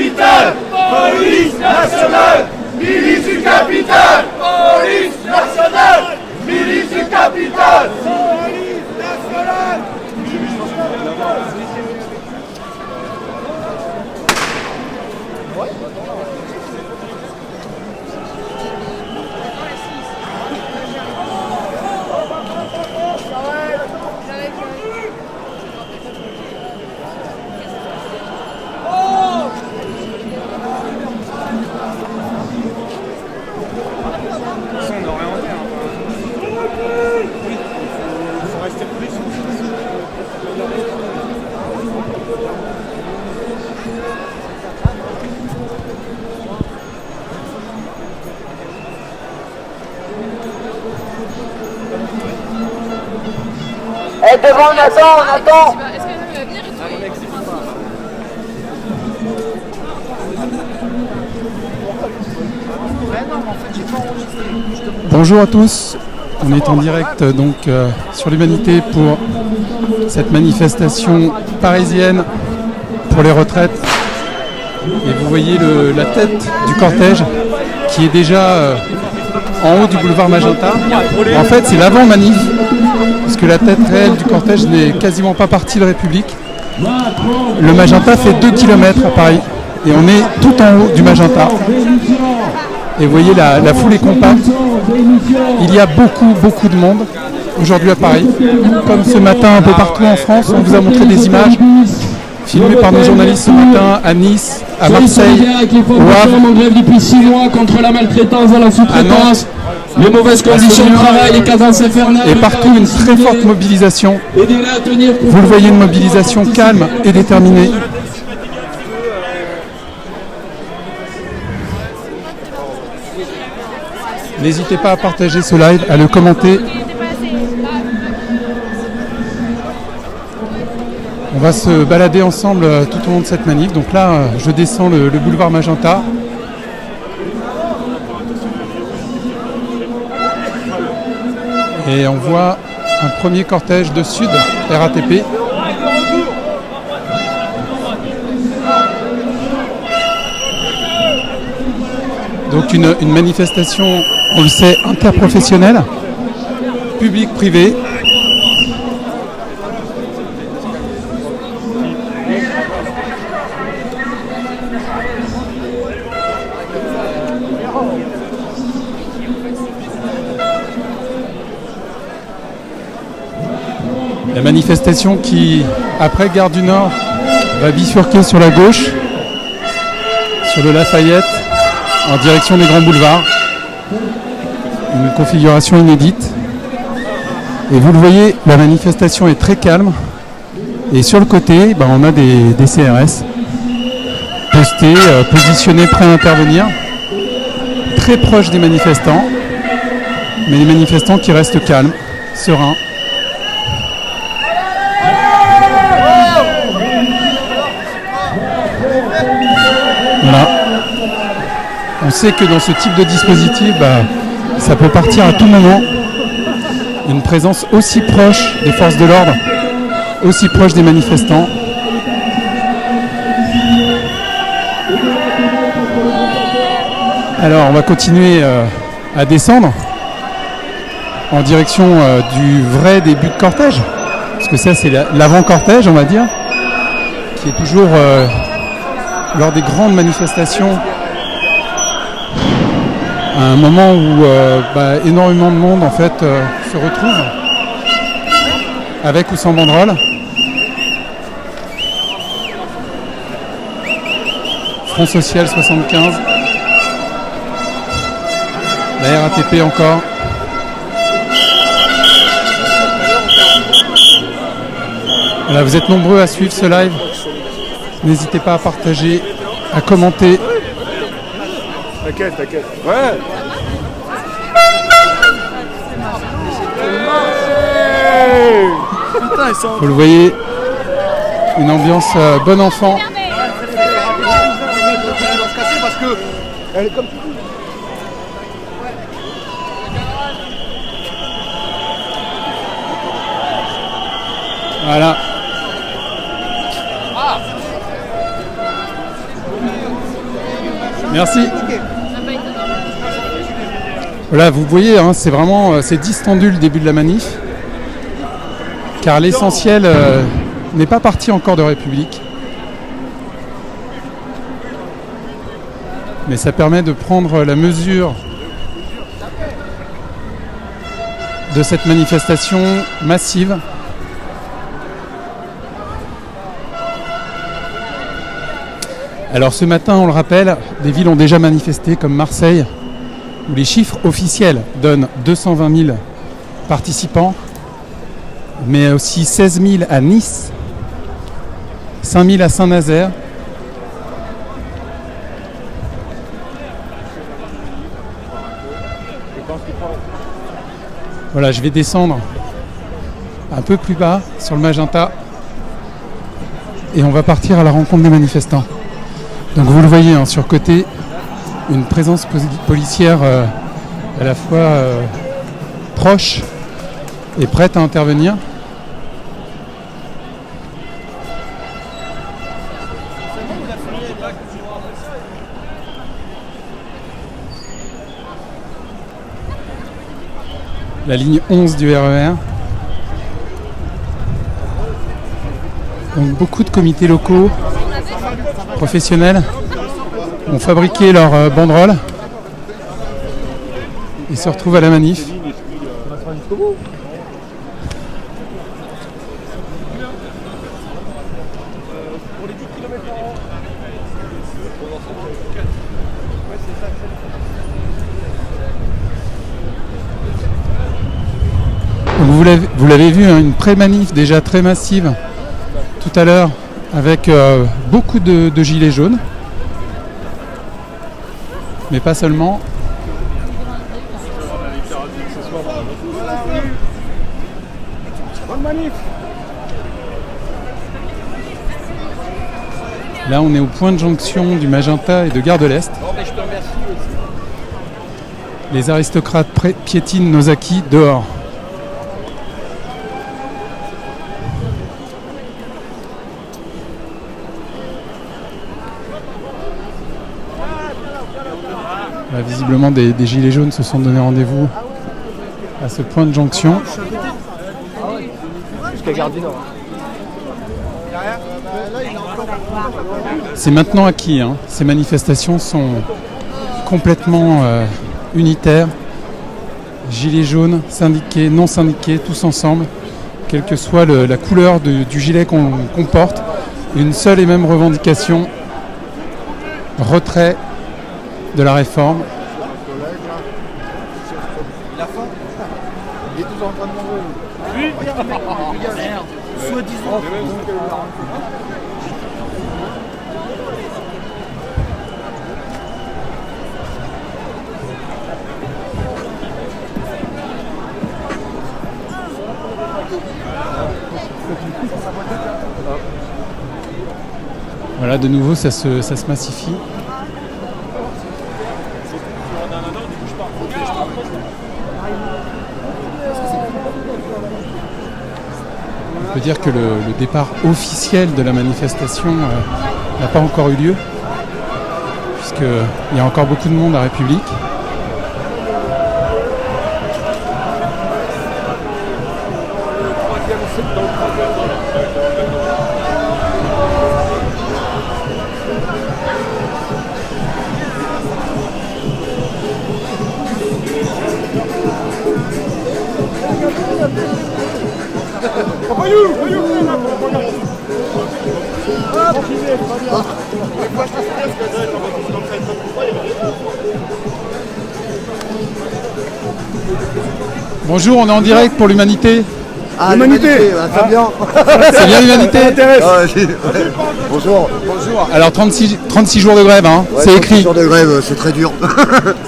capitale, police nationale, milice du capitale, police nationale, milice du capitale, police nationale. Et devant, on attend. Est-ce qu'elle va venir et tout? Bonjour à tous, on est en direct donc sur l'Humanité pour cette manifestation parisienne pour les retraites. Et vous voyez la tête du cortège qui est déjà en haut du boulevard Magenta. En fait, c'est l'avant-manif, puisque la tête réelle du cortège n'est quasiment pas partie de République. Le Magenta fait 2 km à Paris et on est tout en haut du Magenta. Et vous voyez, la foule est compacte. Il y a beaucoup de monde aujourd'hui à Paris. Comme ce matin un peu partout en France, on vous a montré des images filmées par nos journalistes ce matin à Nice, à Marseille, au Havre, en grève depuis 6 mois contre la maltraitance, la sous-traitance, les mauvaises conditions de travail, les cadences infernales. et partout une très forte mobilisation. Vous le voyez, une mobilisation calme et déterminée. N'hésitez pas à partager ce live, à le commenter. On va se balader ensemble tout au long de cette manif. Donc là, je descends le boulevard Magenta. Et on voit un premier cortège de Sud, RATP. Donc une manifestation, on le sait, interprofessionnelle, public-privé. La manifestation qui, après Gare du Nord, va bifurquer sur la gauche, sur le Lafayette, en direction des grands boulevards. Une configuration inédite. Et vous le voyez, la manifestation est très calme. Et sur le côté, on a des CRS postés, positionnés, prêts à intervenir, très proches des manifestants, mais les manifestants qui restent calmes, sereins. Voilà. On sait que dans ce type de dispositif, ça peut partir à tout moment. Une présence aussi proche des forces de l'ordre, aussi proche des manifestants. Alors on va continuer à descendre en direction du vrai début de cortège, parce que ça c'est l'avant-cortège, on va dire, qui est toujours lors des grandes manifestations à un moment où énormément de monde en fait se retrouve, avec ou sans banderole. Front Social 75, la RATP encore. Voilà, vous êtes nombreux à suivre ce live. N'hésitez pas à partager, à commenter. T'inquiète. Ouais. Putain, ils sont... Vous le voyez, une ambiance bon enfant. Parce que elle est comme tout. Voilà. Merci. Voilà, vous voyez, hein, c'est vraiment c'est distendu le début de la manif, car l'essentiel n'est pas parti encore de République. Mais ça permet de prendre la mesure de cette manifestation massive. Alors ce matin, on le rappelle, des villes ont déjà manifesté comme Marseille, où les chiffres officiels donnent 220 000 participants, mais aussi 16 000 à Nice, 5 000 à Saint-Nazaire. Voilà, je vais descendre un peu plus bas sur le Magenta et on va partir à la rencontre des manifestants. Donc vous le voyez, hein, sur côté, une présence policière à la fois proche et prête à intervenir. La ligne 11 du RER. Donc beaucoup de comités locaux, professionnels, ont fabriqué leurs banderoles et se retrouvent à la manif. Vous l'avez vu, hein, une pré-manif déjà très massive tout à l'heure avec beaucoup de gilets jaunes, mais pas seulement. Là, on est au point de jonction du Magenta et de Gare de l'Est. Les aristocrates piétinent nos acquis dehors. Là, visiblement, des gilets jaunes se sont donné rendez-vous à ce point de jonction. C'est maintenant acquis, hein. Ces manifestations sont complètement unitaires. Gilets jaunes, syndiqués, non syndiqués, tous ensemble, quelle que soit la couleur du gilet qu'on porte. Une seule et même revendication: retrait de la réforme. Il est toujours en train de manger. Oui. Soi-disant. Voilà, de nouveau, ça se massifie. On peut dire que le départ officiel de la manifestation n'a pas encore eu lieu, puisqu'il y a encore beaucoup de monde à République. Bonjour, on est en direct pour l'Humanité. Ah, l'Humanité, c'est bien. C'est bien l'Humanité. Bonjour. Alors 36 jours de grève, hein, Ouais, c'est écrit. 36 jours de grève, c'est très dur.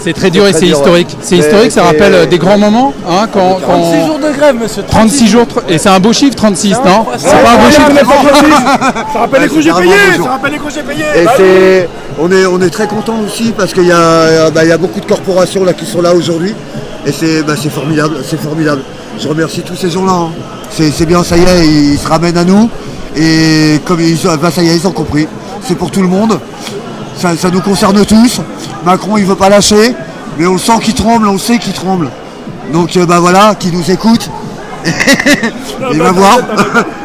C'est très dur et c'est dur, historique. ouais. C'est historique, ça rappelle des grands moments. Hein, quand 36 jours de grève, monsieur. 36 jours, et c'est un beau chiffre, 36, non? C'est pas un beau chiffre. Ça rappelle les congés carrément payés. bonjour. Ça rappelle les congés payés. Et on est très content aussi parce qu'il y a beaucoup de corporations là qui sont là aujourd'hui. Et c'est formidable, c'est formidable. Je remercie tous ces gens-là. Hein. C'est bien, ça y est, ils se ramènent à nous. Et comme ça y est, ils ont compris. C'est pour tout le monde. ça nous concerne tous. Macron, il veut pas lâcher, mais on sent qu'il tremble, on sait qu'il tremble. Donc voilà, qui nous écoute. Il va voir,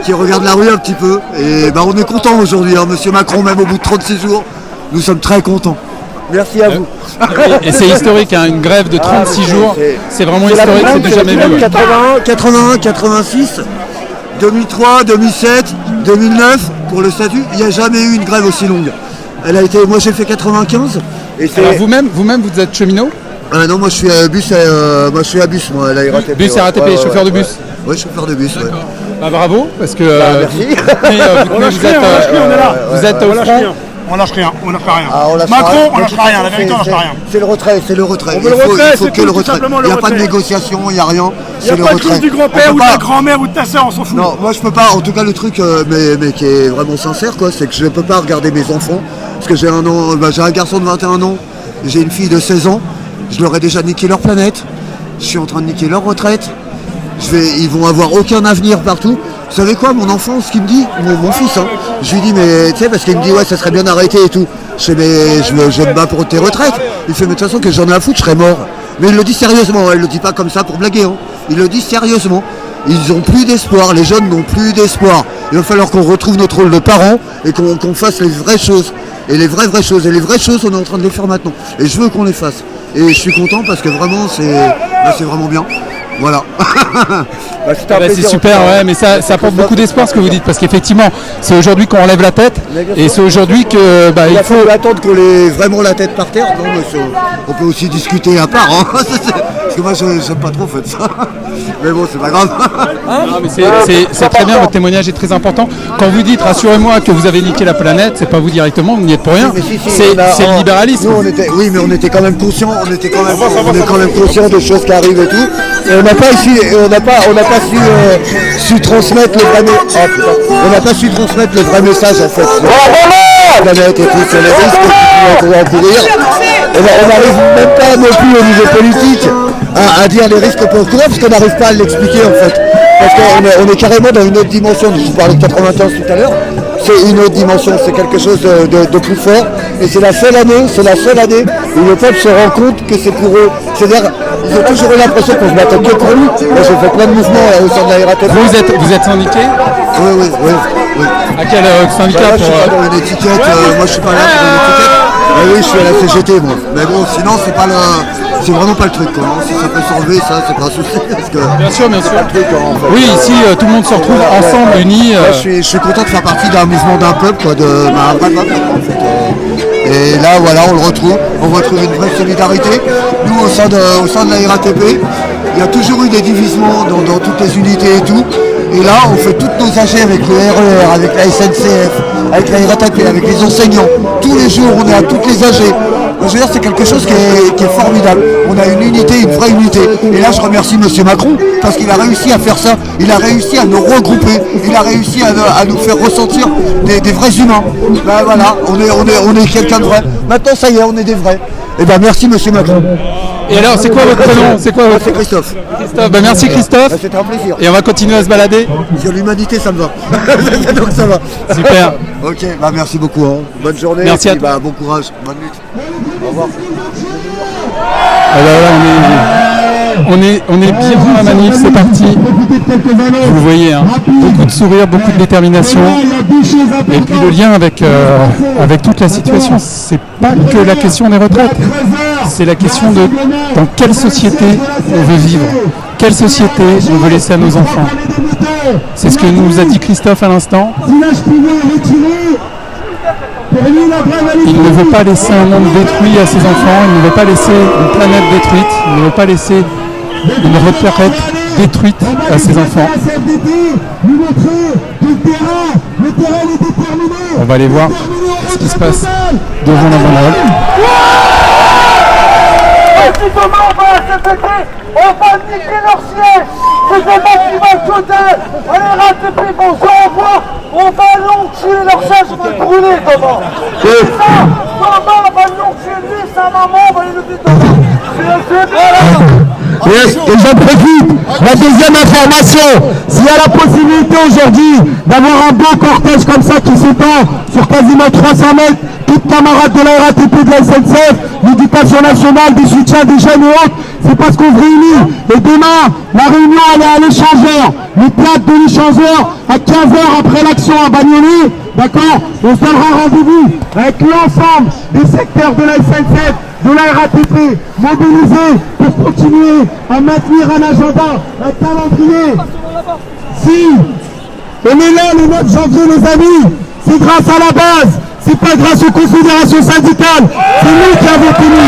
qui regarde la rue un petit peu. Et on est content aujourd'hui, hein, monsieur Macron, même au bout de 36 jours, nous sommes très contents. Merci à vous. Et c'est historique, hein, une grève de 36 jours, c'est vraiment historique, c'est jamais vu. 81, 86, 2003, 2007, 2009, pour le statut, il n'y a jamais eu une grève aussi longue. Moi j'ai fait 95. Et alors vous-même, vous êtes cheminot? Non, moi je suis à bus, moi, à la RATP. Bus RATP, chauffeur de bus. Oui, chauffeur de bus. Ouais. Bah, bravo, parce que merci. Vous êtes au front. On lâche rien, on lâche rien. Macron, on lâche rien, la vérité, on lâche rien. C'est le retrait. On veut le retrait, il faut que le retrait. Il n'y a pas de négociation, il n'y a rien. Il n'y a pas de truc du grand-père ou de la grand-mère ou de ta soeur, on s'en fout. Non, moi je peux pas. En tout cas, le truc, mais qui est vraiment sincère, quoi, c'est que je ne peux pas regarder mes enfants. Parce que j'ai un garçon de 21 ans, j'ai une fille de 16 ans. Je leur ai déjà niqué leur planète. Je suis en train de niquer leur retraite. Ils vont avoir aucun avenir partout. Vous savez quoi, mon enfant, ce qu'il me dit, mon fils, hein, je lui dis, mais tu sais, parce qu'il me dit, ouais, ça serait bien d'arrêter et tout. Je fais, mais je me bats pour tes retraites. Il fait, mais de toute façon, que j'en ai à foutre, je serais mort. Mais il le dit sérieusement, il le dit pas comme ça pour blaguer. Hein. Il le dit sérieusement. Ils n'ont plus d'espoir, les jeunes n'ont plus d'espoir. Il va falloir qu'on retrouve notre rôle de parents et qu'on fasse les vraies choses. Et les vraies choses. Et les vraies choses, on est en train de les faire maintenant. Et je veux qu'on les fasse. Et je suis content parce que vraiment, c'est vraiment bien. Voilà. C'est super, ouais, mais ça apporte beaucoup d'espoir ce que vous dites, parce qu'effectivement, c'est aujourd'hui qu'on enlève la tête, et c'est aujourd'hui que il faut attendre qu'on ait vraiment la tête par terre. Non, mais on peut aussi discuter à part, hein. Parce que moi, j'aime pas trop en fait ça. Mais bon, c'est pas grave. Non, mais c'est très bien, votre témoignage est très important. Quand vous dites, rassurez-moi que vous avez niqué la planète, c'est pas vous directement, vous n'y êtes pour rien. C'est le libéralisme. Nous, oui, mais on était quand même conscients, on est quand même conscients des choses qui arrivent et tout. Et on n'a pas su transmettre le vrai on n'a pas su transmettre le vrai message en fait sur la planète et tout, sur les risques qu'on va encourir. On n'arrive même pas non plus au niveau politique à dire les risques qu'on courir parce qu'on n'arrive pas à l'expliquer en fait. Parce qu'on est carrément dans une autre dimension. Je vous parlais de 95 tout à l'heure. C'est une autre dimension, c'est quelque chose de plus fort. Et c'est la seule année où le peuple se rend compte que c'est pour eux. C'est-à-dire, ils ont toujours eu l'impression qu'on se battait que pour lui. Moi, j'ai fait plein de mouvements au sein de la RATP. Vous êtes syndiqué? Oui. À quel syndicat? Là, je suis pas dans une étiquette. Moi, je suis pas là pour une étiquette. Mais oui, je suis à la CGT, moi. Mais bon, sinon, c'est vraiment pas le truc, quoi. Si ça peut s'enlever, ça, c'est pas un souci. Parce que bien sûr. Pas le truc, hein, en fait. Oui, ici, tout le monde se retrouve ensemble, unis. Moi, je suis content de faire partie d'un mouvement d'un peuple, quoi, un vrai peuple, en fait. Et là, voilà, on retrouve une vraie solidarité. Nous, au sein de la RATP, il y a toujours eu des divisements dans toutes les unités et tout. Et là, on fait toutes nos AG avec le RER, avec la SNCF, avec la RATP, avec les enseignants. Tous les jours, on est à toutes les AG. Je veux dire, c'est quelque chose qui est formidable. On a une unité, une vraie unité. Et là, je remercie M. Macron parce qu'il a réussi à faire ça. Il a réussi à nous regrouper. Il a réussi à nous faire ressentir des vrais humains. Ben voilà, on est quelqu'un de vrai. Maintenant, ça y est, on est des vrais. Et ben merci M. Macron. Et alors, c'est quoi votre prénom? C'est Christophe. Christophe, ben merci Christophe. Ben, c'était un plaisir. Et on va continuer à se balader. Sur l'humanité, ça me va. Donc ça va. Super. Ok, bah merci beaucoup. Hein. Bonne journée. Merci et à puis, toi. bon courage. Bonne nuit. Au revoir. Alors là, on est bien dans la manif, c'est parti. Vous le voyez, hein, beaucoup de sourires, beaucoup de détermination. Et puis le lien avec toute la situation, c'est pas que la question des retraites. C'est la question de dans quelle société on veut vivre, quelle société on veut laisser à nos enfants. C'est ce que nous a dit Christophe à l'instant. Il ne veut pas laisser un monde détruit à ses enfants, il ne veut pas laisser une planète détruite, il ne veut pas laisser une retraite détruite à ses enfants. On va aller voir ce qui se passe devant la banderole. Précisément, on va à CPT, on va niquer leur siège. C'est des bâtiments côtés. Allez, RATP, bon, au revoir. On va l'enculer leur siège, on va le brûler, comment? C'est ça. Maman, on va l'enculer lui, sa maman, on va lui lever devant. Voilà. Et j'en profite, la deuxième information, s'il y a la possibilité aujourd'hui d'avoir un beau cortège comme ça qui s'étend sur quasiment 300 mètres, toutes camarades de la RATP, de la SNCF, l'éducation nationale, des soutiens des jeunes et autres, c'est parce qu'on se réunit. Et demain, la réunion elle est à l'échangeur, le théâtre de l'échangeur, à 15h après l'action à Bagnolet, d'accord? On se donnera rendez-vous avec l'ensemble des secteurs de la SNCF, de la RATP, mobilisés pour continuer à maintenir un agenda, un calendrier. Si on est là le 9 janvier, les amis, c'est grâce à la base, c'est pas grâce aux confédérations syndicales, c'est nous qui avons tenu.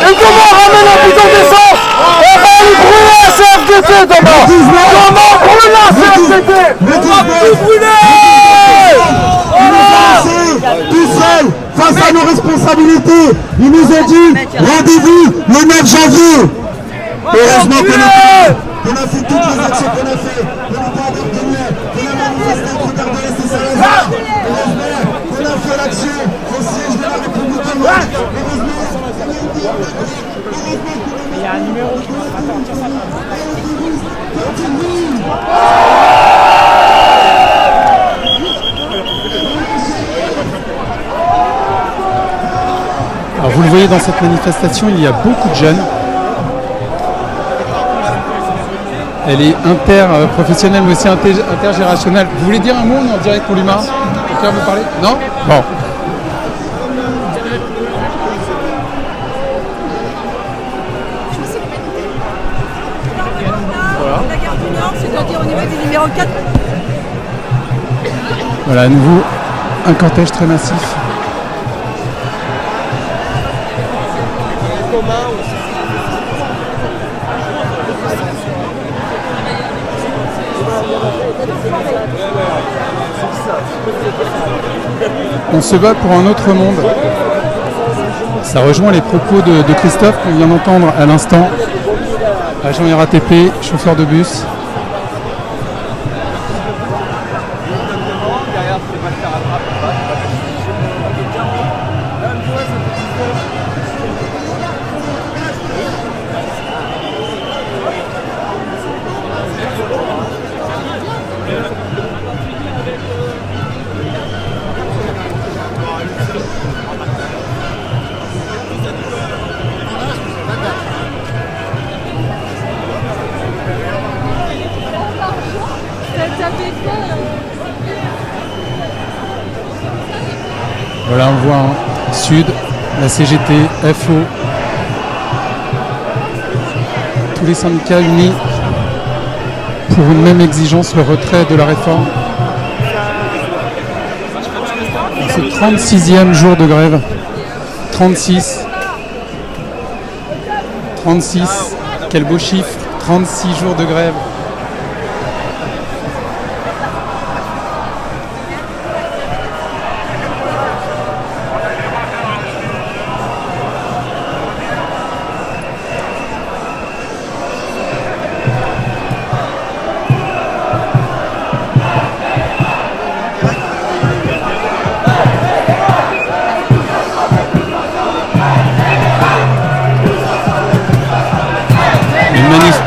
Et comment ramène un bidon d'essence? On va lui brûler la CFDT demain. Comment brûler la CFDT? On va tout brûler. Tout seul, face à nos responsabilités, ils nous ont dit rendez-vous le 9 janvier. Heureusement qu'on a fait toutes les actions qu'on a fait. On n'a pas encore tenu, qu'on a manifesté au regard de laisser Saint-Lazare. Heureusement qu'on a fait l'action au siège de la République en marche. Il y a un numéro qui va sortir ça. Alors vous le voyez dans cette manifestation, il y a beaucoup de jeunes. Elle est interprofessionnelle mais aussi intergénérationnelle. Vous voulez dire un mot en direct pour l'humain? Quelqu'un veut parler? Non? Bon. La gare du Nord, c'est-à-dire au niveau du numéro 4. Voilà, à nouveau, un cortège très massif. On se bat pour un autre monde. Ça rejoint les propos de Christophe qu'on vient d'entendre à l'instant. Agent RATP, chauffeur de bus. Voilà, on voit Sud, la CGT, FO, tous les syndicats unis pour une même exigence, le retrait de la réforme. C'est le 36e jour de grève. 36. 36. Quel beau chiffre. 36 jours de grève.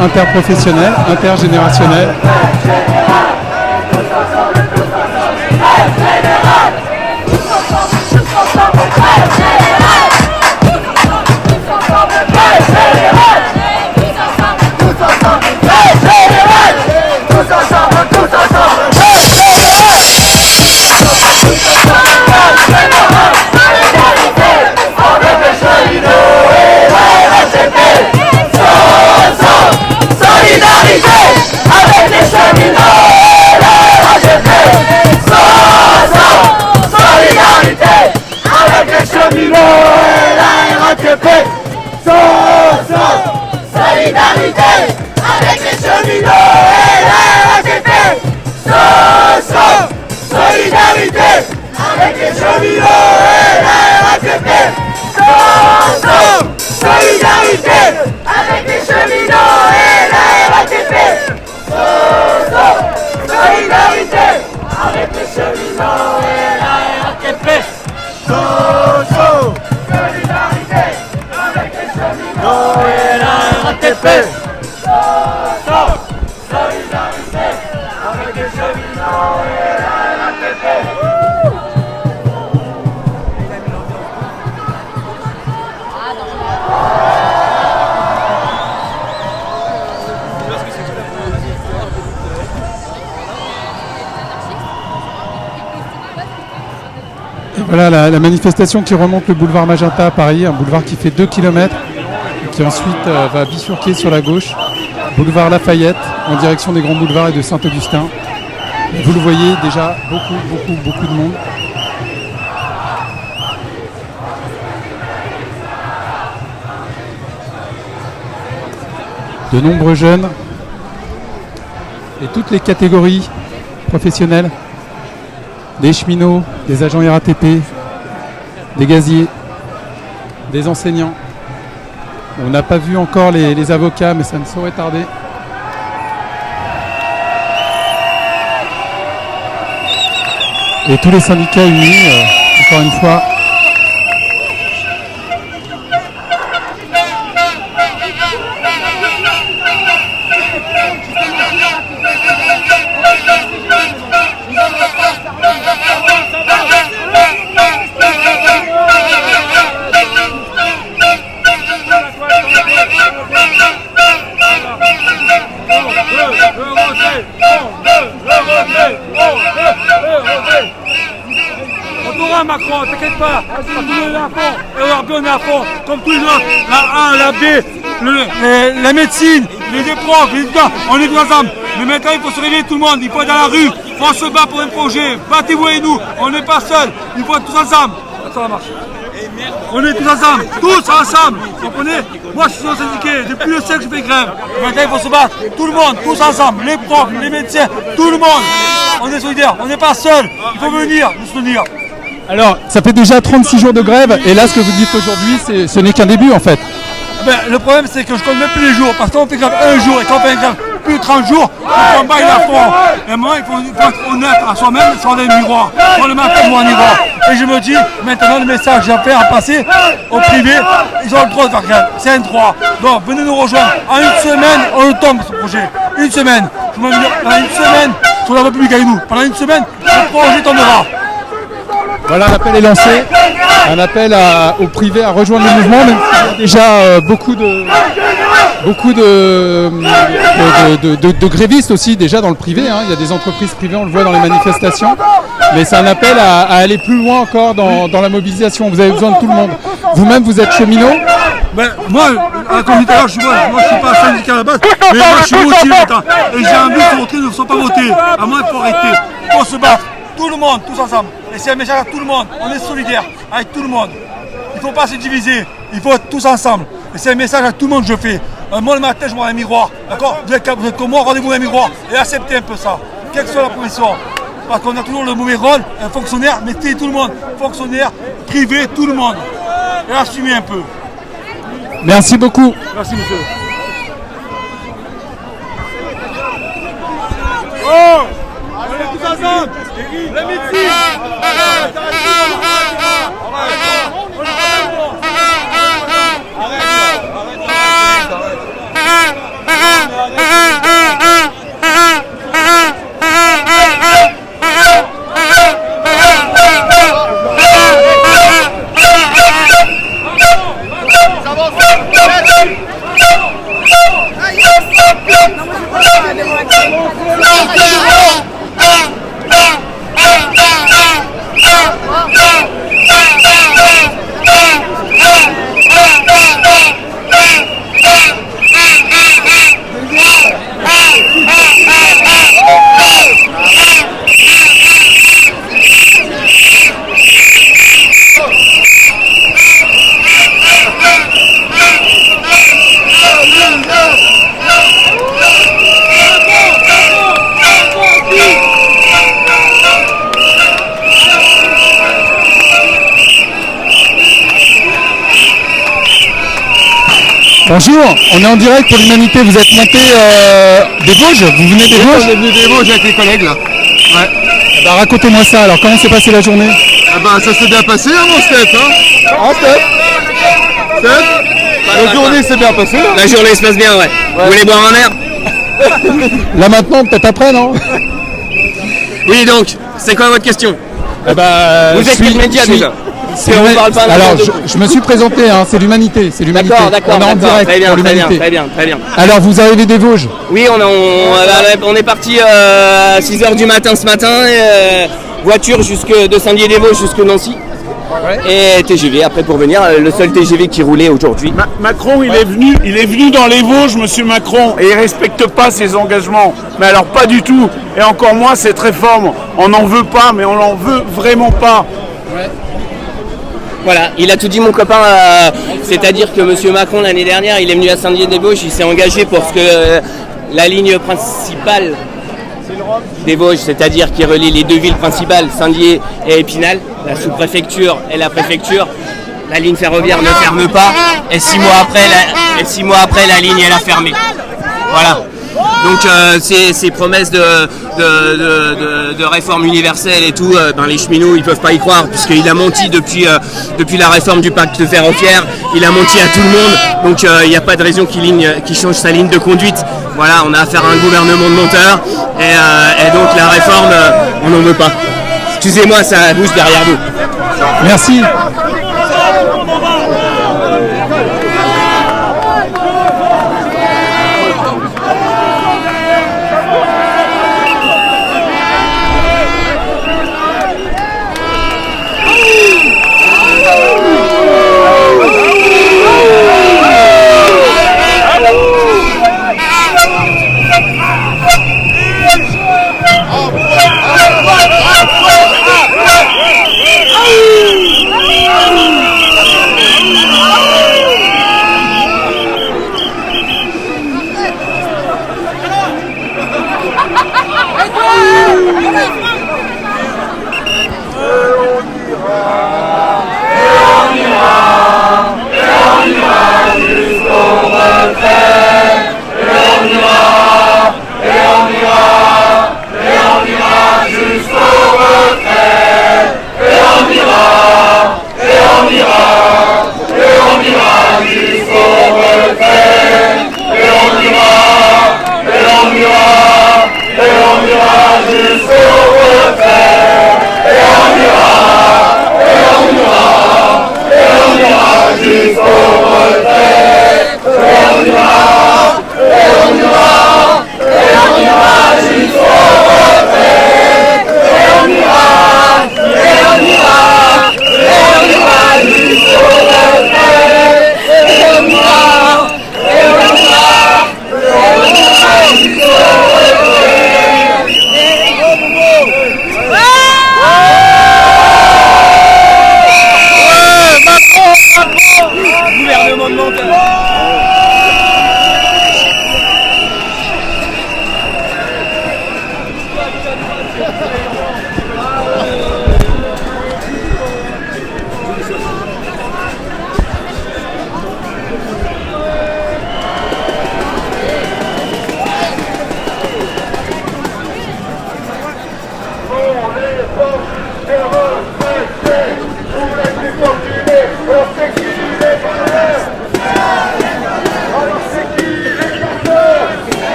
Interprofessionnel, intergénérationnel. Solidarité avec les cheminots. RATP. Et voilà la manifestation qui remonte le boulevard Magenta à Paris, un boulevard qui fait 2 km et qui ensuite va bifurquer sur la gauche, boulevard Lafayette en direction des grands boulevards et de Saint-Augustin. Et vous le voyez déjà, beaucoup de monde. De nombreux jeunes et toutes les catégories professionnelles, des cheminots, des agents RATP, des gaziers, des enseignants. On n'a pas vu encore les avocats, mais ça ne saurait tarder. Et tous les syndicats unis, encore une fois. Macron, t'inquiète pas, on est à fond, et on est à fond, comme tous les autres, la A, la B, la médecine, les profs, les étudiants, on est tous ensemble. Mais maintenant il faut se réveiller tout le monde, il faut être dans la rue, il faut se battre pour un projet, battez-vous avec nous, on n'est pas seuls, il faut être tous ensemble. Ça marche. On est tous ensemble, vous comprenez? Moi je suis syndiqué, depuis le siècle je fais grève. Maintenant il faut se battre, tout le monde, tous ensemble, les profs, les médecins, tout le monde. On est solidaires, on n'est pas seuls, il faut venir nous soutenir. Alors, ça fait déjà 36 jours de grève, et là, ce que vous dites aujourd'hui, ce n'est qu'un début, en fait. Ben, le problème, c'est que je compte même plus les jours, parce qu'on fait grève un jour, et quand on fait grève plus de 30 jours, le combat, il est à fond. Et moi, il faut être honnête à soi-même, sans aller miroir. Moi, le matin, moi, un miroir. Et je me dis, maintenant, le message que j'ai à faire, à passer au privé, ils ont le droit de faire grève. C'est un droit. Donc, venez nous rejoindre. En une semaine, on le tombe, ce projet. Une semaine. Je me dis, pendant une semaine, sur la République avec nous. Pendant une semaine, le projet tombera. Voilà, l'appel est lancé. Un appel au privé à rejoindre le mouvement, même s'il y a déjà beaucoup de grévistes aussi déjà dans le privé. Hein. Il y a des entreprises privées, on le voit dans les manifestations. Mais c'est un appel à aller plus loin encore dans la mobilisation. Vous avez besoin de tout le monde. Vous-même, vous êtes cheminot. Ben, moi, comme tout à l'heure, moi je suis pas syndicat à la base, mais moi je suis motivé maintenant. Et j'ai envie que vos voter ne soient pas votés. À moi, il faut arrêter. Il faut se battre. Tout le monde, tous ensemble. Et c'est un message à tout le monde. On est solidaires avec tout le monde. Il ne faut pas se diviser. Il faut être tous ensemble. Et c'est un message à tout le monde que je fais. Moi, le matin, je vois un miroir. D'accord? Vous êtes comme moi, rendez-vous un miroir. Et acceptez un peu ça. Quelle que soit la profession. Parce qu'on a toujours le mauvais rôle. Un fonctionnaire, mettez tout le monde. Fonctionnaire, privé, tout le monde. Et assumez un peu. Merci beaucoup. Merci, monsieur. Oh! On est tous ensemble! La médecine! Bonjour, on est en direct pour l'Humanité, vous êtes monté des Vosges, vous venez des Vosges? On est venu des Vosges avec les collègues là. Ouais. Eh ben, racontez-moi ça, alors comment s'est passée la journée? Ah bah ça s'est bien passé hein mon Steph hein. Ah Steph. La journée s'est bien passée. La journée se passe bien, ouais. Vous voulez boire un verre? Là maintenant, peut-être après, non? Oui, donc, c'est quoi votre question? Vous êtes quel média déjà? On parle pas alors, je me suis présenté, hein, c'est l'Humanité. D'accord, on est en direct très bien, pour l'Humanité. très bien. Alors, vous arrivez des Vosges? Oui, on est parti à 6h du matin ce matin, voiture de Saint-Dié-des-Vosges jusque Nancy. Et TGV après pour venir, le seul TGV qui roulait aujourd'hui. Macron, il est venu dans les Vosges, monsieur Macron, et il respecte pas ses engagements. Mais alors pas du tout, et encore moins cette réforme. On n'en veut pas, mais on n'en veut vraiment pas. Voilà, il a tout dit mon copain, c'est-à-dire que monsieur Macron l'année dernière, il est venu à Saint-Dié-des-Vosges, il s'est engagé pour ce que la ligne principale des Vosges, c'est-à-dire qui relie les deux villes principales, Saint-Dié et Épinal, la sous-préfecture et la préfecture, la ligne ferroviaire ne ferme pas, et 6 mois après, la ligne elle a fermé. Voilà. Donc ces promesses de réforme universelle et tout, les cheminots ils peuvent pas y croire puisqu'il a menti depuis la réforme du pacte ferroviaire, il a menti à tout le monde, donc il n'y a pas de raison qu'il change sa ligne de conduite. Voilà, on a affaire à un gouvernement de menteurs et donc la réforme on n'en veut pas. Excusez-moi, ça bouge derrière vous. Merci.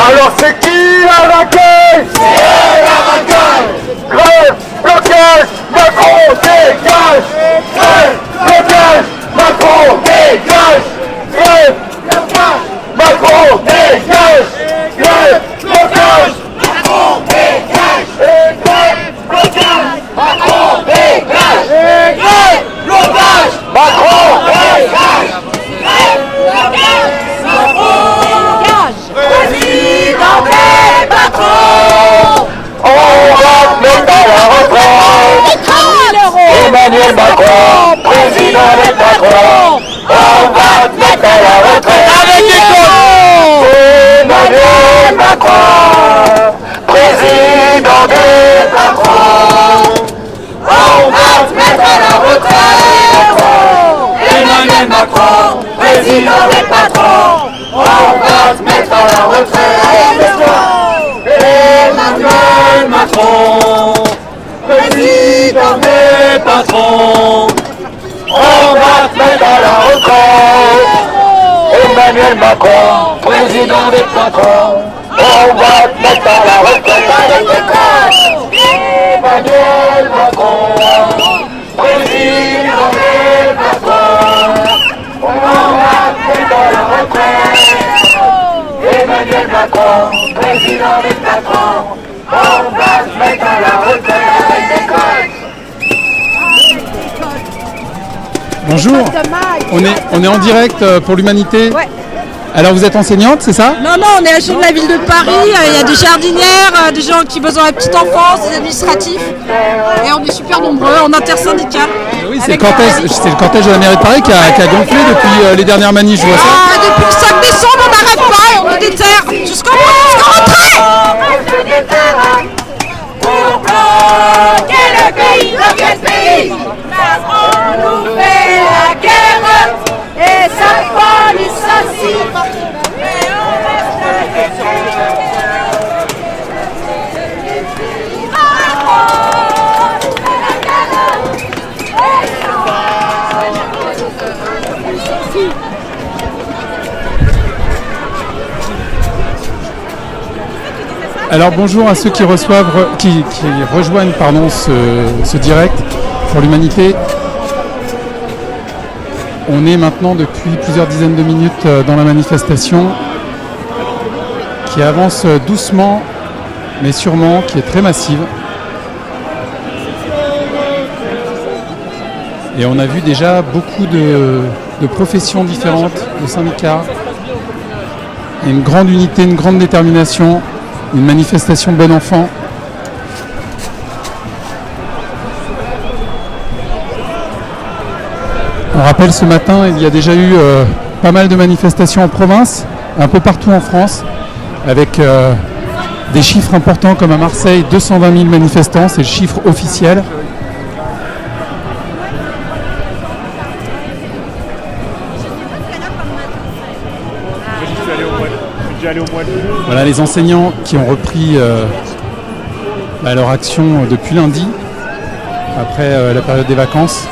Alors c'est qui la racaille? C'est la racaille. Grève, blocage, Macron dégage. Grève, blocage, Macron dégage. Grève, blocage, Macron dégage. Grève, blocage, Macron dégage. Grève, blocage, Macron dégage. Grève, blocage, Macron dégage. Grève, blocage. Macron, on va te mettre à la retraite avec des cons. Emmanuel Macron, président des patrons, on va te mettre à la retraite. Emmanuel Macron, président des patrons, on va te mettre à la retraite. Emmanuel Macron, président des patrons, on va te mettre à la retraite. Emmanuel Macron, président des patrons, on va te mettre à la retraite avec des cons. Emmanuel Macron, président des patrons, on va te mettre à la retraite. Emmanuel Macron, président des patrons, on va te mettre à la retraite avec des cons. Bonjour, on est en direct pour l'Humanité. Ouais. Alors vous êtes enseignante, c'est ça? Non, on est à l'échelle de la ville de Paris. Il y a des jardinières, des gens qui bossent dans la petite enfance, des administratifs. Et on est super nombreux, en intersyndical. Oui, c'est le cortège de la mairie de Paris qui a gonflé depuis les dernières manifs, je vois ça. Depuis le 5 décembre, on n'arrête pas et on nous déterre jusqu'au rentrée. Pour bloquer le pays, bloquer le pays. Macron nous fait la guerre et sa police aussi. Et on reste Alors bonjour à ceux qui rejoignent ce direct pour l'Humanité. On est maintenant depuis plusieurs dizaines de minutes dans la manifestation qui avance doucement mais sûrement, qui est très massive. Et on a vu déjà beaucoup de professions différentes, de syndicats, et une grande unité, une grande détermination, une manifestation bon enfant. On rappelle, ce matin, il y a déjà eu pas mal de manifestations en province, un peu partout en France, avec des chiffres importants comme à Marseille, 220 000 manifestants, c'est le chiffre officiel. Voilà les enseignants qui ont repris leur action depuis lundi, après la période des vacances.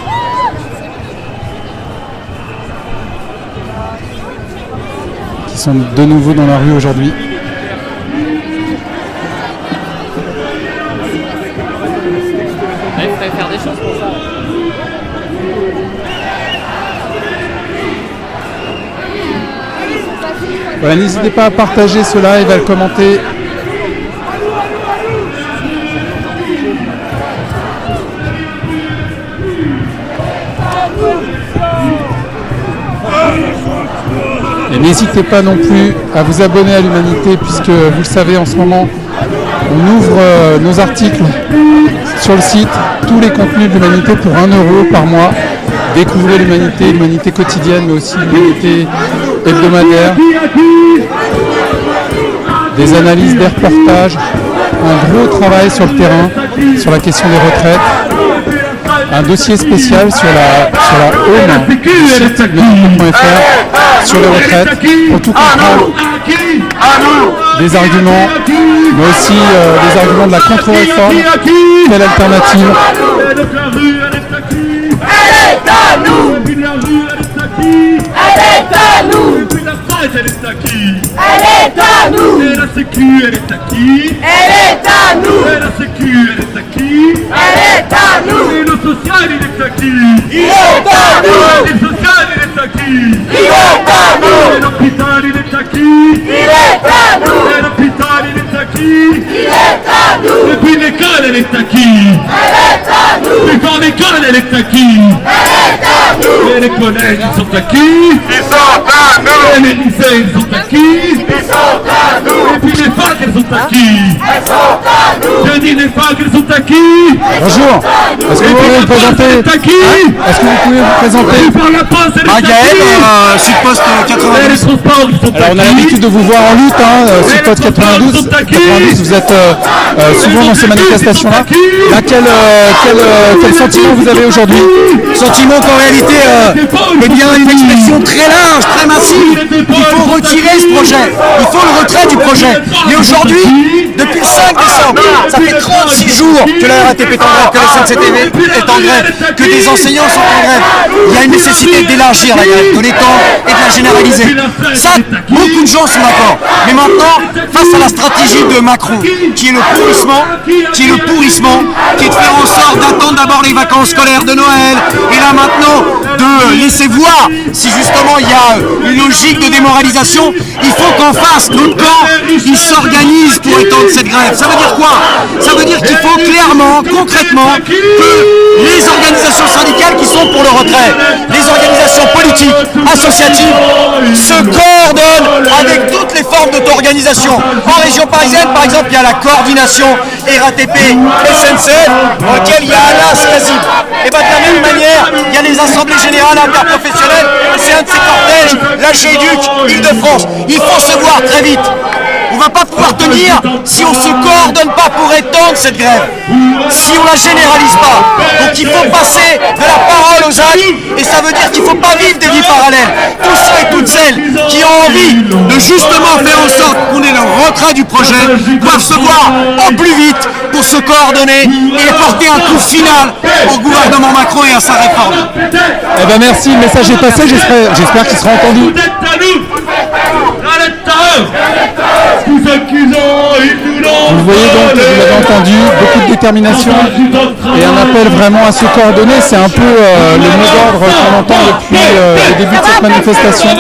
Qui sont de nouveau dans la rue aujourd'hui. Il faudrait faire des choses pour ça. Voilà, n'hésitez pas à partager cela et à le commenter. Et n'hésitez pas non plus à vous abonner à l'Humanité, puisque vous le savez, en ce moment on ouvre nos articles sur le site, tous les contenus de l'Humanité pour 1 € par mois. Découvrez l'Humanité, l'Humanité quotidienne, mais aussi l'Humanité hebdomadaire, des analyses, des reportages, un gros travail sur le terrain, sur la question des retraites, un dossier spécial sur la home du site humanité.fr sur les retraites, pour tout comprendre, des arguments, mais aussi des arguments de la contre-réforme, quelle alternative. Elle est à nous. Elle est à nous. Elle est à qui? Elle est à nous. Et la sécu, elle est à qui? Elle est à nous. Et la sécu, elle est à qui? Elle est à nous. Et le social, il est à qui? Il est à nous. Et le social, il est à qui? Il est à nous. Et l'hôpital, il est à qui? Il est à nous. Et l'hôpital, il est à qui? Il est à nous. Et puis l'école, elle est à qui? Elle est à nous. Et quand l'école, elle est à qui? Elle est à nous. Et les collèges, ils sont à qui? Ils sont à nous. Et les lycées, ils sont à qui? Ils Et puis les facs, elles sont à qui? Je dis les facs, elles sont à qui? Bonjour. Est-ce que vous pouvez vous présenter? Est-ce que vous pouvez vous présenter? Gaël, Sud-Post 92. Alors on a l'habitude de vous voir en lutte, Sud-Post 92. 92, vous êtes souvent dans ces manifestations-là. Là, quel sentiment vous avez aujourd'hui? Sentiment qu'en réalité, eh bien, une expression très large, très massive. Il faut retirer ce projet. Il faut le retrait du projet. Mais aujourd'hui, depuis le 5 décembre, ça fait 36 jours que la RATP est en grève, que la SNCTV est en grève, que des enseignants sont en grève. Il y a une nécessité d'élargir la grève, de l'étendre et de la généraliser. Ça, beaucoup de gens sont d'accord. Mais maintenant, face à la stratégie de Macron, qui est le pourrissement, qui est de faire en sorte d'attendre d'abord les vacances scolaires de Noël, et là maintenant de laisser voir si justement il y a une logique de démoralisation, il faut qu'en face, notre camp, il s'organise pour étendre cette grève. Ça veut dire quoi? Ça veut dire qu'il faut clairement, concrètement, que les organisations syndicales qui sont pour le retrait, les organisations politiques, associatives, se coordonnent avec toutes les formes d'auto-organisation. En région parisienne, par exemple, il y a la coordination RATP SNCF, dans laquelle il y a Alas quasi. Et bien de la même manière, il y a les assemblées générales interprofessionnelles, c'est un de ces cortèges, la GEDUC, Île-de-France. Il faut se voir très vite. On ne va pas pouvoir tenir si on ne se coordonne pas pour étendre cette grève, si on ne la généralise pas. Donc il faut passer de la parole aux actes, et ça veut dire qu'il ne faut pas vivre des vies parallèles. Tous ceux et toutes celles qui ont envie de justement faire en sorte qu'on ait le retrait du projet doivent se voir au plus vite pour se coordonner et porter un coup final au gouvernement Macron et à sa réforme. Eh ben merci, le message est passé, j'espère qu'il sera entendu. Vous le voyez donc, vous l'avez entendu, beaucoup de détermination et un appel vraiment à se coordonner. C'est un peu le mot d'ordre qu'on entend depuis le début de cette manifestation.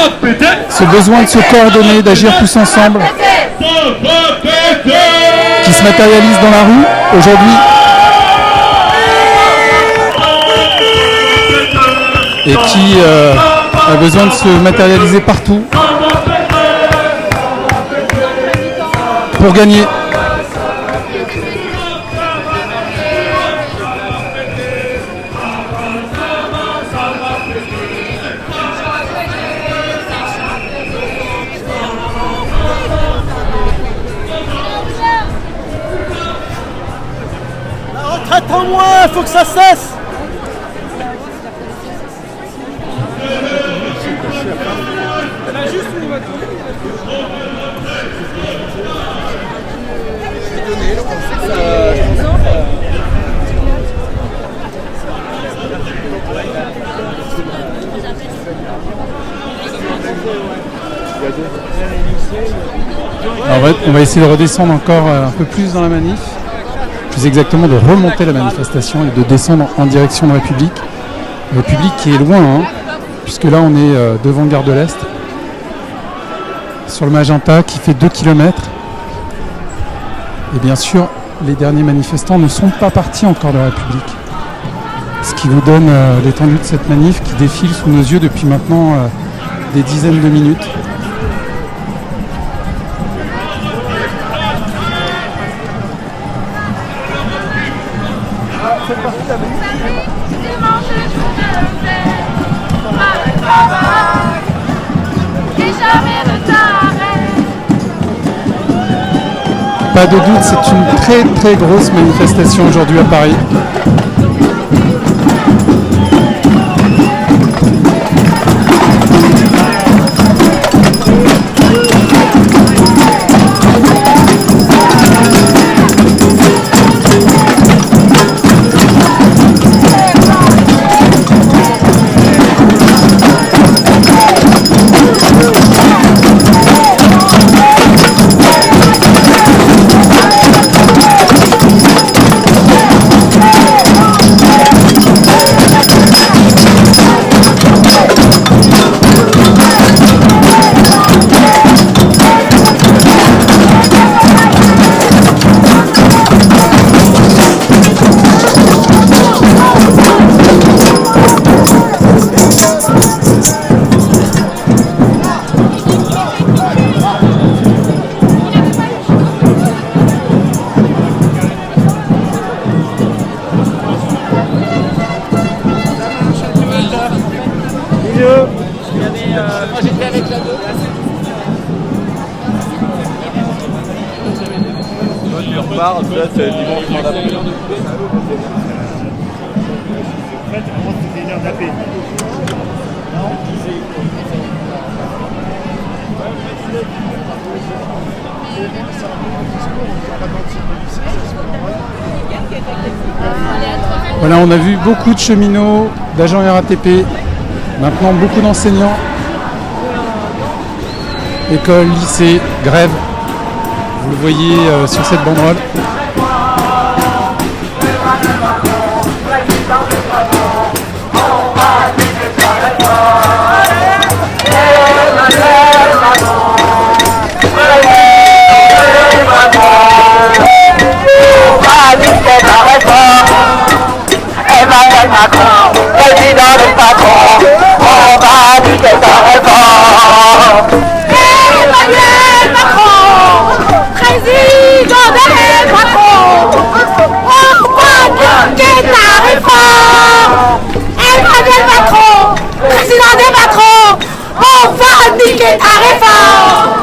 Ce besoin de se coordonner, d'agir tous ensemble, qui se matérialise dans la rue aujourd'hui. Et qui a besoin de se matérialiser partout pour gagner. La retraite en moins, il faut que ça cesse. Alors, on va essayer de redescendre encore un peu plus dans la manif, plus exactement de remonter la manifestation et de descendre en direction de la République. La République qui est loin, puisque là on est devant Gare de l'Est, sur le Magenta qui fait 2 km. Et bien sûr, les derniers manifestants ne sont pas partis encore de la République. Ce qui vous donne l'étendue de cette manif qui défile sous nos yeux depuis maintenant des dizaines de minutes. Pas de doute, c'est une très très grosse manifestation aujourd'hui à Paris. mieux. Moi j'étais avec la 2. Tu repars, là c'est dimanche d'après. C'était une heure d'appel. Voilà, on a vu beaucoup de cheminots, d'agents RATP, maintenant beaucoup d'enseignants, écoles, lycées, grève. Vous le voyez sur cette banderole. Emmanuel Macron, président des patrons, on va niquer ta réforme. Emmanuel Macron, président des patrons, on va niquer ta réforme. Emmanuel Macron, président des patrons, on va niquer ta réforme.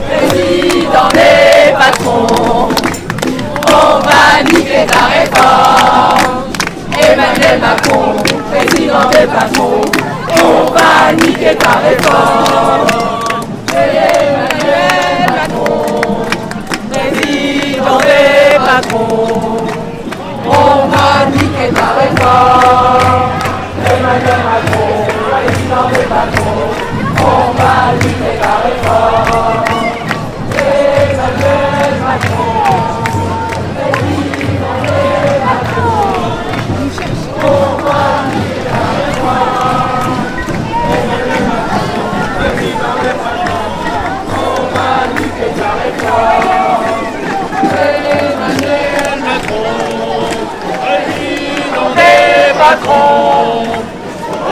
Président des patrons, on va niquer ta réforme. Emmanuel Macron, président des patrons, on va niquer ta réforme. Emmanuel Macron, président des patrons, on va niquer ta réforme. Emmanuel Macron, président des patrons, on va niquer ta réforme. Emmanuel Macron.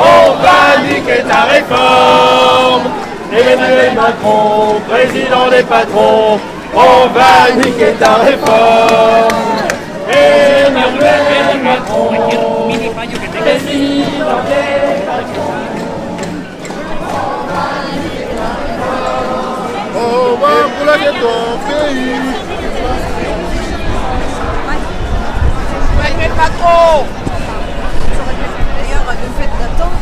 On va niquer ta réforme. Emmanuel Macron, président des patrons, on va niquer ta réforme. Emmanuel Macron, président des patrons. On va pour la gueule ton pays. Emmanuel Macron. Le fait d'attendre.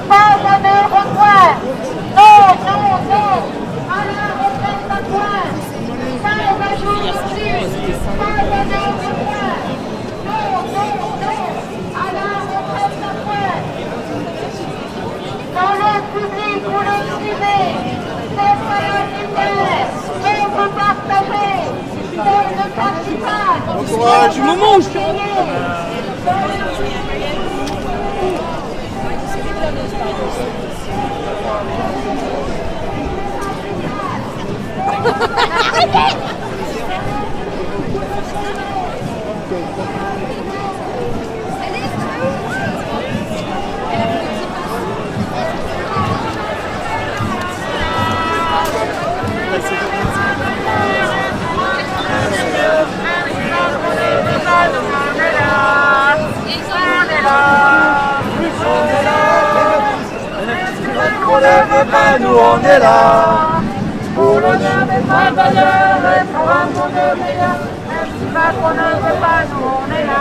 Pas de revoir. Non, non, non. À la retraite à point. Pas de justice. Pas de revoir. Non, non, non. À la retraite à point. Dans le public ou le privé, c'est prioritaire. On peut partager. C'est le principal. Du moment où je suis On ne veut pas, nous on est là. Pour l'honneur des trois valeurs et pour un monde meilleur. Même si Macron ne veut pas, nous on est là.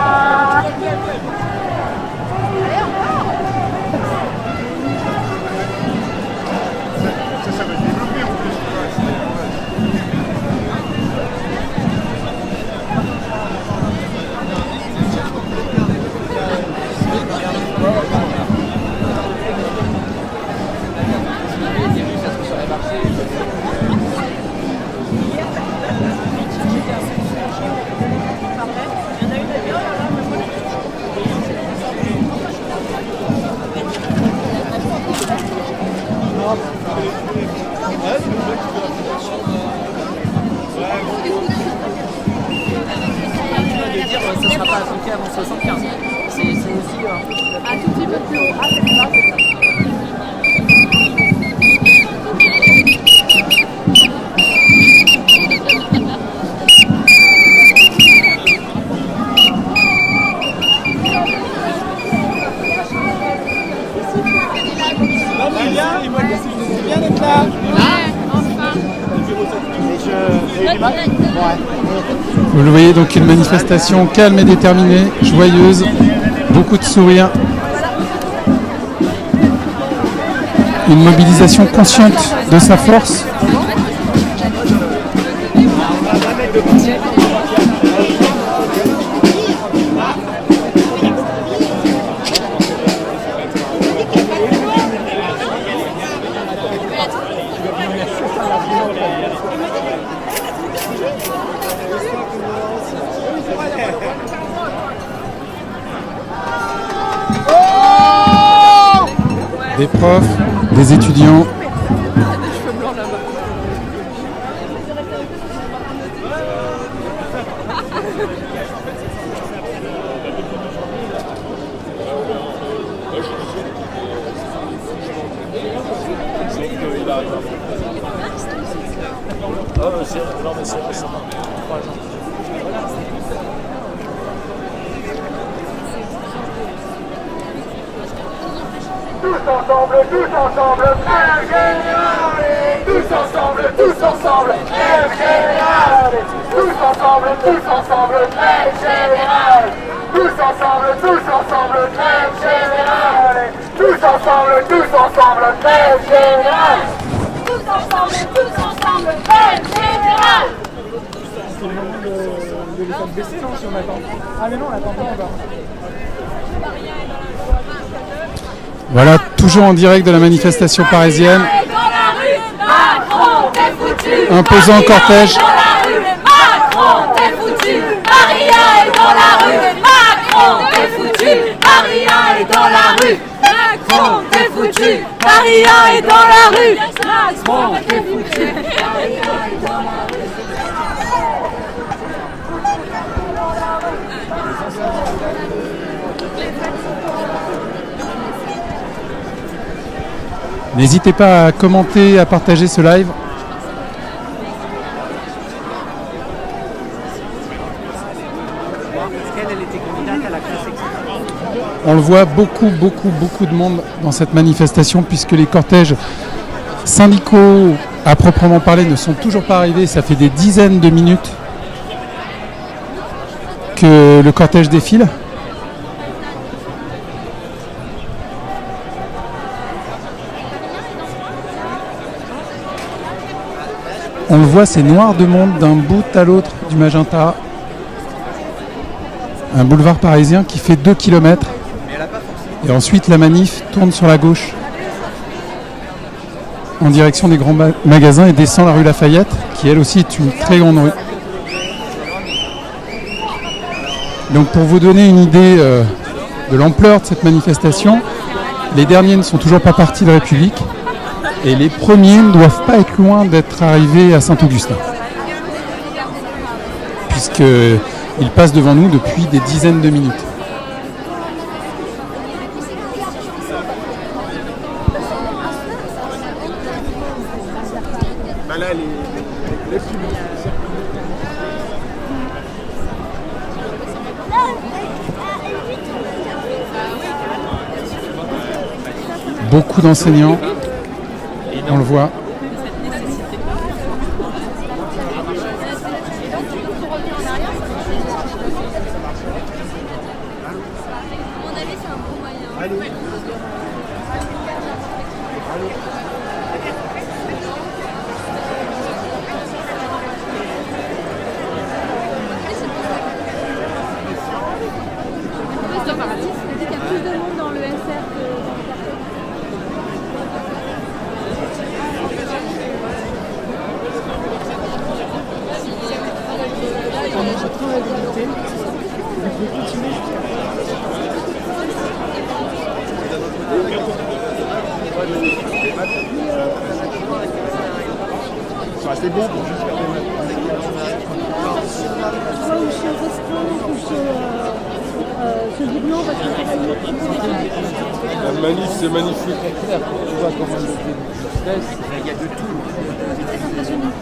75. C'est aussi un tout petit peu plus haut. Ah, c'est là, c'est ça. C'est bien d'être là. Vous le voyez, donc une manifestation calme et déterminée, joyeuse, beaucoup de sourires. Une mobilisation consciente de sa force. Des profs, des étudiants. Tous ensemble, Grève générale. Tous ensemble, Grève générale. Tous ensemble, Grève générale. Tous ensemble, Grève générale. Tous ensemble, Grève générale. Tous ensemble, Grève générale. C'est le moment de les faire baisser, non, si on attend. Ah mais non, on attend pas encore. Voilà, toujours en direct de la manifestation parisienne. Imposant cortège. Macron, t'es foutu. Maria est dans la rue. Macron, t'es foutu. Maria est dans la rue. Macron, t'es foutu. Maria est dans la rue. Macron, t'es foutu. Maria est dans la rue. N'hésitez pas à commenter, à partager ce live. On le voit, beaucoup de monde dans cette manifestation puisque les cortèges syndicaux à proprement parler ne sont toujours pas arrivés. Ça fait des dizaines de minutes que le cortège défile. On le voit, c'est noir de monde d'un bout à l'autre du Magenta. Un boulevard parisien qui fait 2 km. Et ensuite, la manif tourne sur la gauche en direction des grands magasins et descend la rue Lafayette, qui elle aussi est une très grande rue. Donc pour vous donner une idée de l'ampleur de cette manifestation, les derniers ne sont toujours pas partis de République. Et les premiers ne doivent pas être loin d'être arrivés à Saint-Augustin, puisqu'ils passent devant nous depuis des dizaines de minutes. Beaucoup d'enseignants. On le voit. C'est bon pour juste faire des ce diplôme parce que c'est pas une La manif, c'est magnifique. Tu vois comment il y a de tout. C'est très impressionnant.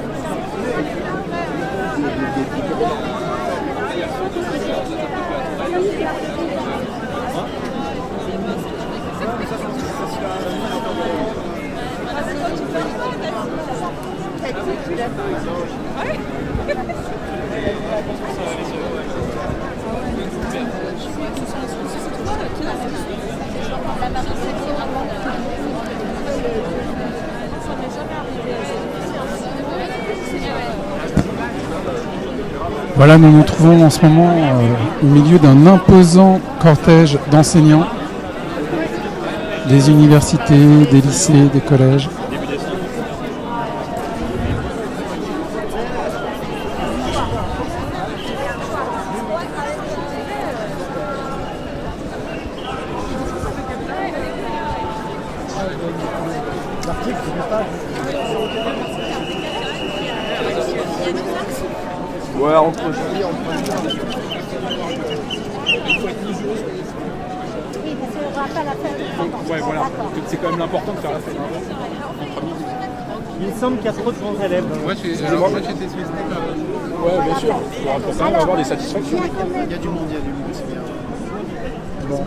Voilà, nous nous trouvons en ce moment au milieu d'un imposant cortège d'enseignants des universités, des lycées, des collèges. Ouais, entre Oui, parce qu'on va pas la faire. ouais, voilà. C'est quand même l'important de faire la fête. Il me semble qu'il y a trop de bons élèves. Ouais, alors moi j'étais spécialisé. Ouais, bien sûr. Pour quand même avoir des satisfactions. Il y a du monde, c'est bien. Bon.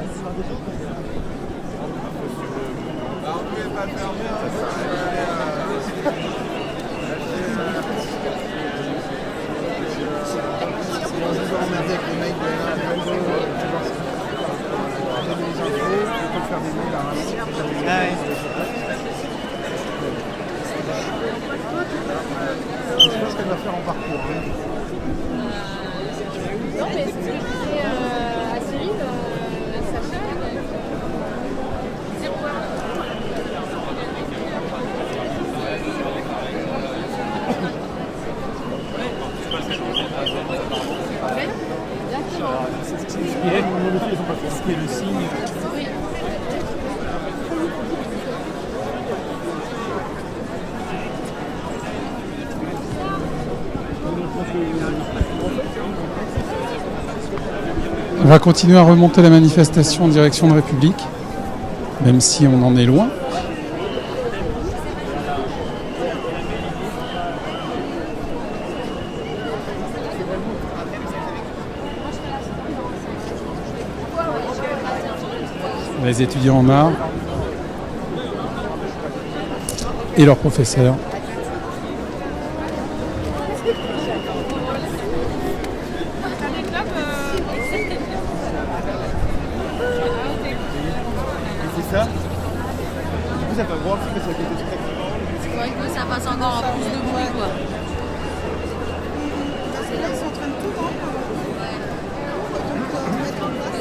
Je pense qu'elle va faire en parcours. Non, mais c'est ce que je disais à Cyril, Sacha. Ce qui est le signe. On va continuer à remonter la manifestation en direction de République, même si on en est loin. Les étudiants en art et leurs professeurs. C'est ça. Du coup, ça fait voir que ça fait C'est vrai que ça passe encore plus de bruit, quoi. Parce que là, ils sont en train de tout rendre. Donc, mettre en place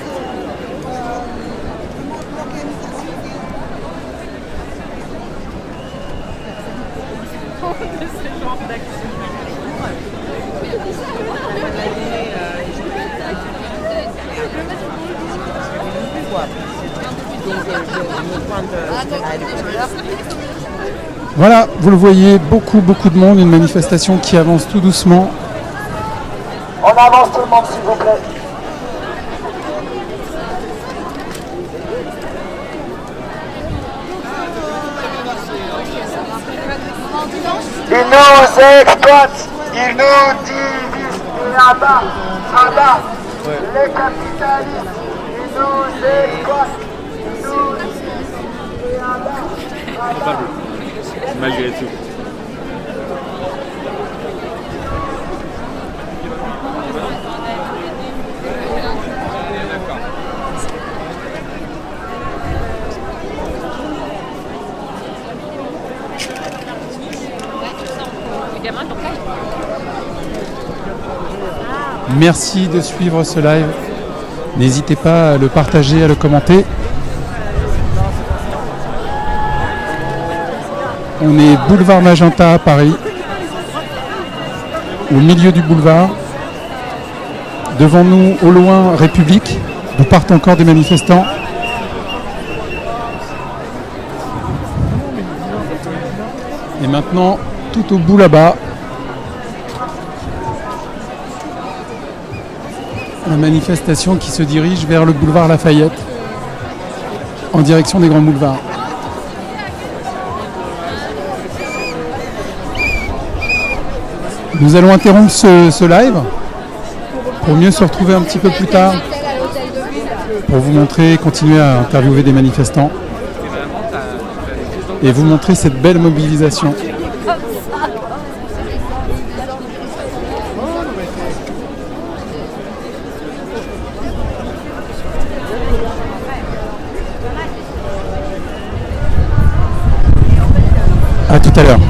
l'organisation. De ce genre d'action. Voilà, vous le voyez, beaucoup de monde, une manifestation qui avance tout doucement. On avance tout le monde, s'il vous plaît. Ils nous exploitent, ils nous divisent. Et là-bas, les capitalistes, ils nous exploitent, ils nous divisent. Et là-bas, malgré tout. Merci de suivre ce live. N'hésitez pas à le partager, à le commenter. On est boulevard Magenta à Paris, au milieu du boulevard. Devant nous, au loin, République, d'où partent encore des manifestants. Et maintenant, tout au bout là-bas, La manifestation qui se dirige vers le boulevard Lafayette, en direction des grands boulevards. Nous allons interrompre ce live pour mieux se retrouver un petit peu plus tard, pour vous montrer, continuer à interviewer des manifestants et vous montrer cette belle mobilisation. À tout à l'heure.